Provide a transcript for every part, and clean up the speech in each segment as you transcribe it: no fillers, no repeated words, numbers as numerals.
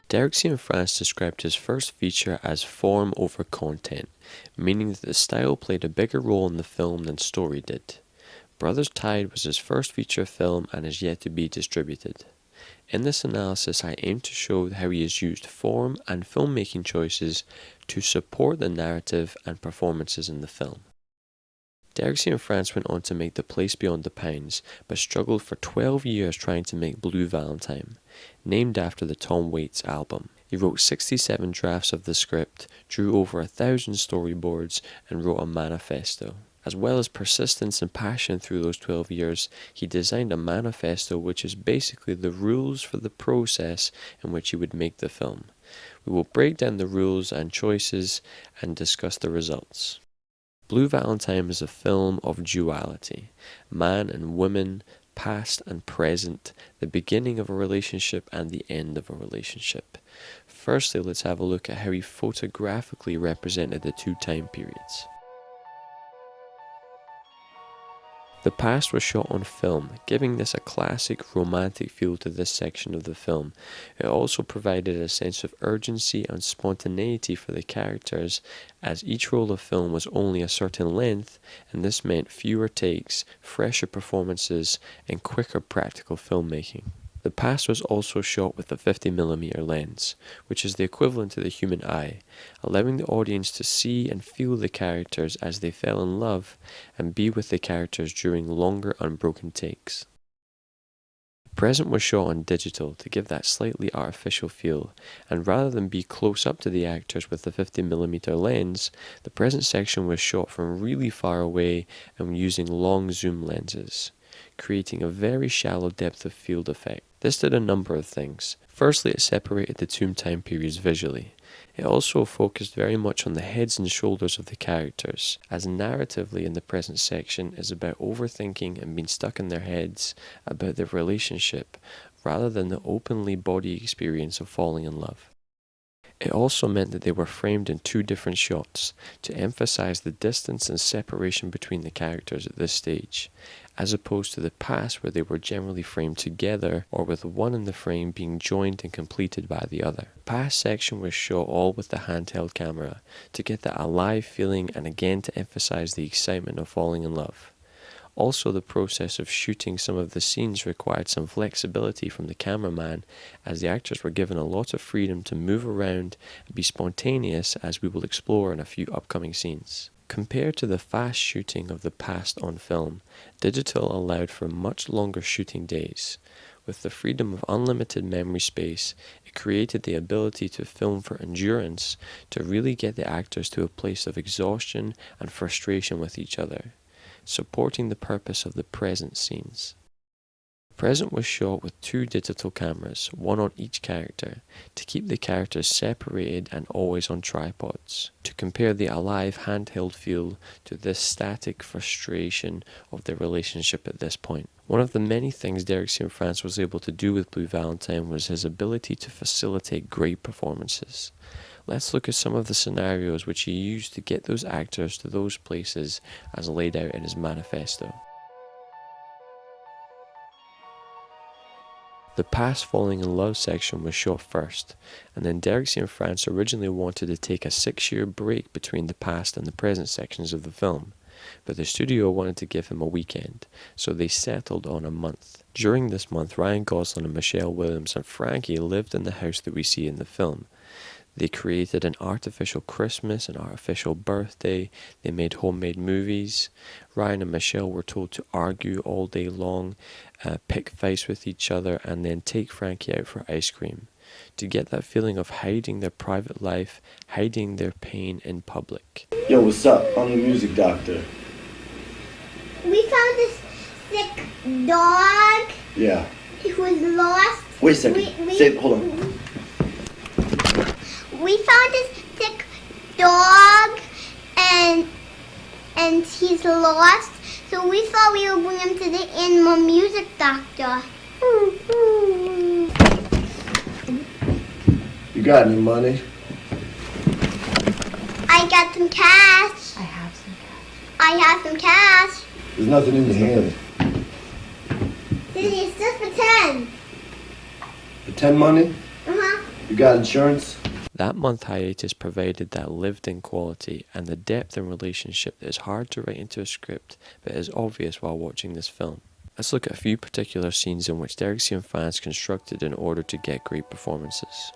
Derek Cianfrance described his first feature as form over content, meaning that the style played a bigger role in the film than story did. Brothers Tide was his first feature film and is yet to be distributed. In this analysis, I aim to show how he has used form and filmmaking choices to support the narrative and performances in the film. Derek Cianfrance went on to make The Place Beyond the Pines, but struggled for 12 years trying to make Blue Valentine, named after the Tom Waits album. He wrote 67 drafts of the script, drew over 1,000 storyboards, and wrote a manifesto. As well as persistence and passion through those 12 years, he designed a manifesto which is basically the rules for the process in which he would make the film. We will break down the rules and choices and discuss the results. Blue Valentine is a film of duality, man and woman, past and present, the beginning of a relationship and the end of a relationship. Firstly, let's have a look at how he photographically represented the two time periods. The past was shot on film, giving this a classic romantic feel to this section of the film. It also provided a sense of urgency and spontaneity for the characters, as each roll of film was only a certain length, and this meant fewer takes, fresher performances, and quicker practical filmmaking. The past was also shot with a 50mm lens, which is the equivalent to the human eye, allowing the audience to see and feel the characters as they fell in love and be with the characters during longer unbroken takes. The present was shot on digital to give that slightly artificial feel, and rather than be close up to the actors with the 50mm lens, the present section was shot from really far away and using long zoom lenses, creating a very shallow depth of field effect. This did a number of things. Firstly, it separated the two time periods visually. It also focused very much on the heads and shoulders of the characters, as narratively in the present section is about overthinking and being stuck in their heads about their relationship, rather than the openly body experience of falling in love. It also meant that they were framed in two different shots, to emphasize the distance and separation between the characters at this stage, as opposed to the past where they were generally framed together, or with one in the frame being joined and completed by the other. The past section was shot all with the handheld camera, to get that alive feeling and again to emphasize the excitement of falling in love. Also, the process of shooting some of the scenes required some flexibility from the cameraman, as the actors were given a lot of freedom to move around and be spontaneous, as we will explore in a few upcoming scenes. Compared to the fast shooting of the past on film, digital allowed for much longer shooting days. With the freedom of unlimited memory space, it created the ability to film for endurance, to really get the actors to a place of exhaustion and frustration with each other, supporting the purpose of the present scenes. Present was shot with two digital cameras, one on each character, to keep the characters separated and always on tripods, to compare the alive handheld feel to this static frustration of their relationship at this point. One of the many things Derek Cianfrance was able to do with Blue Valentine was his ability to facilitate great performances. Let's look at some of the scenarios which he used to get those actors to those places as laid out in his manifesto. The past falling in love section was shot first, and then Derek Cianfrance originally wanted to take a 6-year break between the past and the present sections of the film, but the studio wanted to give him a weekend, so they settled on a month. During this month, Ryan Gosling and Michelle Williams and Frankie lived in the house that we see in the film. They created an artificial Christmas, an artificial birthday. They made homemade movies. Ryan and Michelle were told to argue all day long, pick fights with each other, and then take Frankie out for ice cream, to get that feeling of hiding their private life, hiding their pain in public. Yo, what's up? I'm the music doctor. We found this sick dog. Yeah. He was lost. Wait a second. Hold on. We found this sick dog, and he's lost. So we thought we would bring him to the animal music doctor. You got any money? I got some cash. I have some cash. There's nothing in your hand. It's just pretend. Pretend money? Uh-huh. You got insurance? That month hiatus provided that lived-in quality and the depth in relationship that is hard to write into a script but is obvious while watching this film. Let's look at a few particular scenes in which Derek Cianfrance constructed in order to get great performances.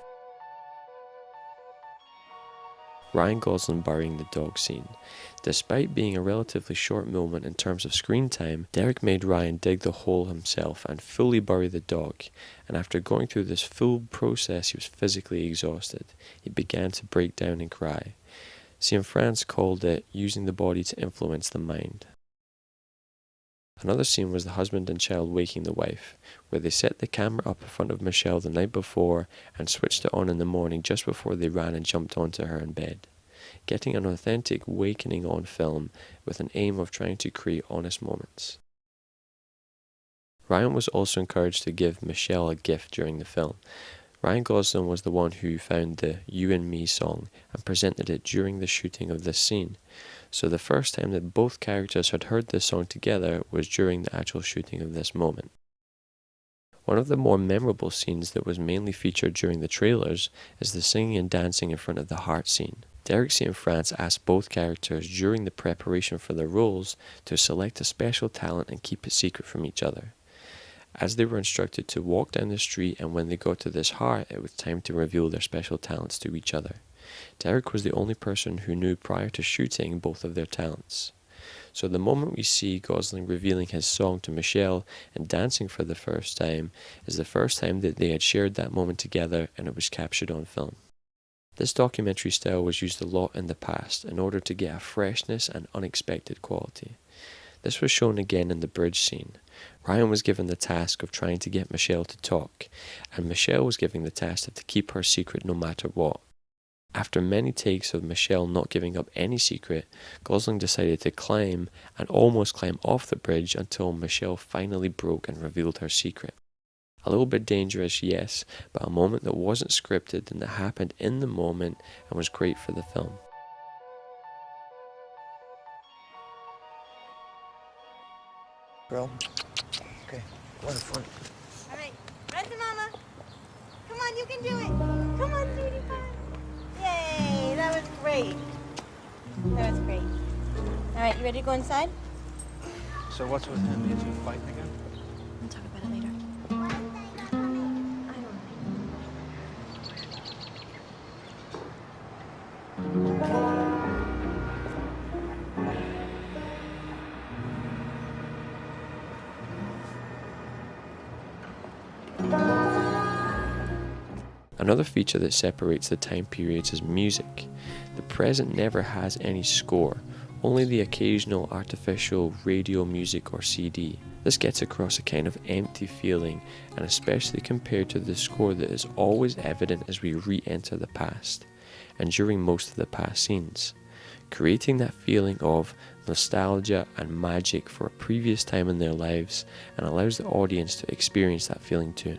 Ryan Gosling burying the dog scene. Despite being a relatively short moment in terms of screen time, Derek made Ryan dig the hole himself and fully bury the dog, and after going through this full process he was physically exhausted. He began to break down and cry. Cianfrance called it using the body to influence the mind. Another scene was the husband and child waking the wife, where they set the camera up in front of Michelle the night before and switched it on in the morning just before they ran and jumped onto her in bed, getting an authentic wakening on film with an aim of trying to create honest moments. Ryan was also encouraged to give Michelle a gift during the film. Ryan Gosling was the one who found the You and Me song and presented it during the shooting of this scene. So the first time that both characters had heard this song together was during the actual shooting of this moment. One of the more memorable scenes that was mainly featured during the trailers is the singing and dancing in front of the heart scene. Derek Cianfrance asked both characters during the preparation for their roles to select a special talent and keep it secret from each other, as they were instructed to walk down the street, and when they got to this heart it was time to reveal their special talents to each other. Derek was the only person who knew prior to shooting both of their talents. So the moment we see Gosling revealing his song to Michelle and dancing for the first time is the first time that they had shared that moment together, and it was captured on film. This documentary style was used a lot in the past in order to get a freshness and unexpected quality. This was shown again in the bridge scene. Ryan was given the task of trying to get Michelle to talk, and Michelle was given the task of to keep her secret no matter what. After many takes of Michelle not giving up any secret, Gosling decided to climb and almost climb off the bridge until Michelle finally broke and revealed her secret. A little bit dangerous, yes, but a moment that wasn't scripted and that happened in the moment and was great for the film. Girl. Okay, wonderful. All right, run to mama. Come on, you can do it. Come on, sweetie pie. Yay, that was great. That was great. All right, you ready to go inside? So what's with him? You two fighting again? We'll talk about it later. Another feature that separates the time periods is music. The present never has any score, only the occasional artificial radio music or CD. This gets across a kind of empty feeling, and especially compared to the score that is always evident as we re-enter the past, and during most of the past scenes, creating that feeling of nostalgia and magic for a previous time in their lives, and allows the audience to experience that feeling too.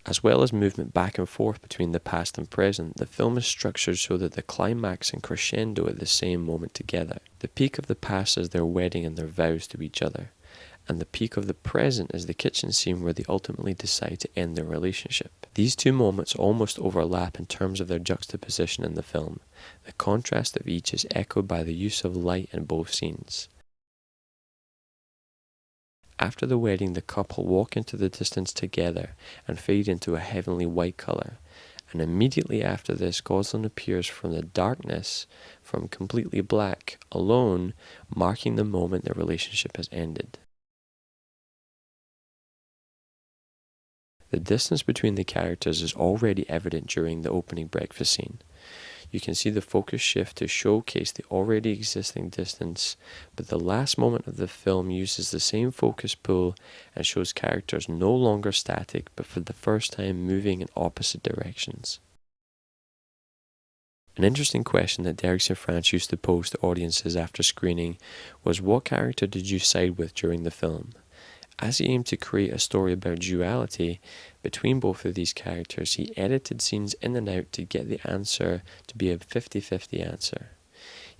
As well as movement back and forth between the past and present, the film is structured so that the climax and crescendo at the same moment together. The peak of the past is their wedding and their vows to each other, and the peak of the present is the kitchen scene where they ultimately decide to end their relationship. These two moments almost overlap in terms of their juxtaposition in the film. The contrast of each is echoed by the use of light in both scenes. After the wedding, the couple walk into the distance together and fade into a heavenly white colour, and immediately after this, Gosling appears from the darkness, from completely black, alone, marking the moment their relationship has ended. The distance between the characters is already evident during the opening breakfast scene. You can see the focus shift to showcase the already existing distance, but the last moment of the film uses the same focus pull and shows characters no longer static, but for the first time moving in opposite directions. An interesting question that Derek Cianfrance used to pose to audiences after screening was, what character did you side with during the film? As he aimed to create a story about duality between both of these characters, he edited scenes in and out to get the answer to be a 50-50 answer.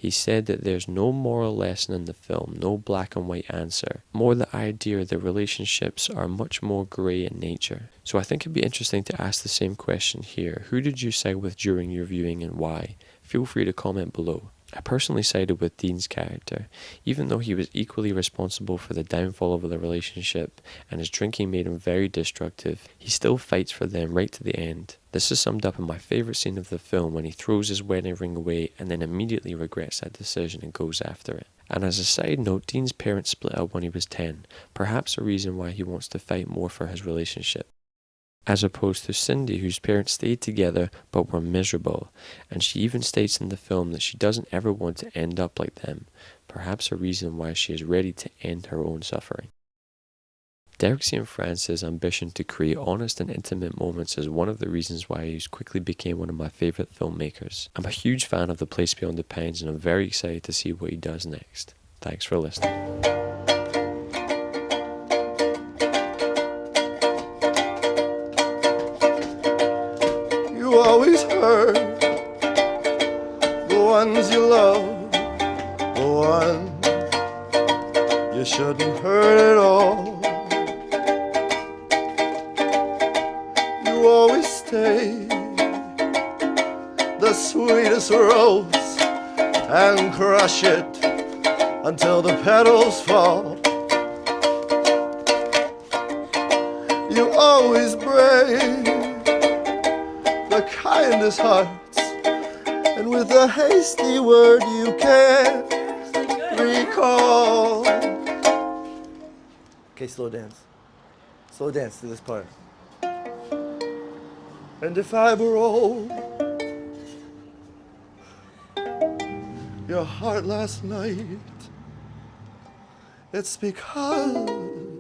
He said that there's no moral lesson in the film, no black and white answer, more the idea that relationships are much more grey in nature. So I think it'd be interesting to ask the same question here. Who did you side with during your viewing and why? Feel free to comment below. I personally sided with Dean's character. Even though he was equally responsible for the downfall of the relationship and his drinking made him very destructive, he still fights for them right to the end. This is summed up in my favourite scene of the film when he throws his wedding ring away and then immediately regrets that decision and goes after it. And as a side note, Dean's parents split up when he was 10, perhaps a reason why he wants to fight more for his relationship. As opposed to Cindy, whose parents stayed together but were miserable, and she even states in the film that she doesn't ever want to end up like them, perhaps a reason why she is ready to end her own suffering. Derek Cianfrance's ambition to create honest and intimate moments is one of the reasons why he quickly became one of my favourite filmmakers. I'm a huge fan of The Place Beyond the Pines and I'm very excited to see what he does next. Thanks for listening. You always hurt the ones you love, the ones you shouldn't hurt at all. You always stay the sweetest rose and crush it until the petals fall. You always break the kindest hearts, and with a hasty word you can't recall. Okay, slow dance. Slow dance to this part. And if I broke your heart last night, it's because